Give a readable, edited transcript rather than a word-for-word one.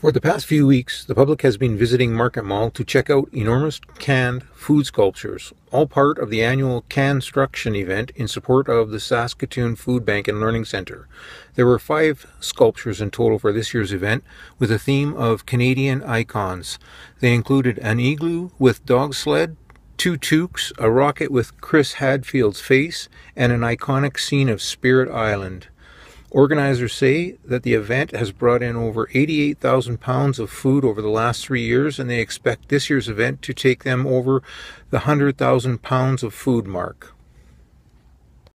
For the past few weeks, the public has been visiting Market Mall to check out enormous canned food sculptures, all part of the annual Canstruction event in support of the Saskatoon Food Bank and Learning Centre. There were 5 sculptures in total for this year's event, with a theme of Canadian icons. They included an igloo with dog sled, 2 toques, a rocket with Chris Hadfield's face, and an iconic scene of Spirit Island. Organizers say that the event has brought in over 88,000 pounds of food over the last 3 years, and they expect this year's event to take them over the 100,000 pounds of food mark.